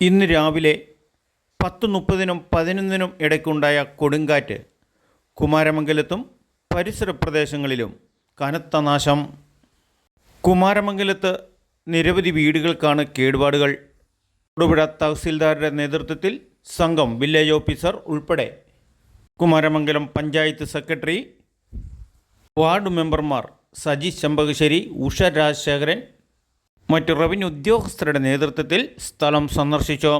ഇന്ന് രാവിലെ 10:30-നും 11-നും ഇടയ്ക്കുണ്ടായ കൊടുങ്കാറ്റ് കുമാരമംഗലത്തും പരിസര പ്രദേശങ്ങളിലും കനത്ത നാശം. കുമാരമംഗലത്ത് നിരവധി വീടുകൾക്കാണ് കേടുപാടുകൾ. തൊടുപുഴ തഹസിൽദാരുടെ നേതൃത്വത്തിൽ സംഘം വില്ലേജ് ഓഫീസർ ഉൾപ്പെടെ കുമാരമംഗലം പഞ്ചായത്ത് സെക്രട്ടറി, വാർഡ് മെമ്പർമാർ സജി ചെമ്പകശ്ശേരി, ഉഷ രാജശേഖരൻ, മറ്റ് റവന്യൂ ഉദ്യോഗസ്ഥരുടെ നേതൃത്വത്തിൽ സ്ഥലം സന്ദർശിച്ചു.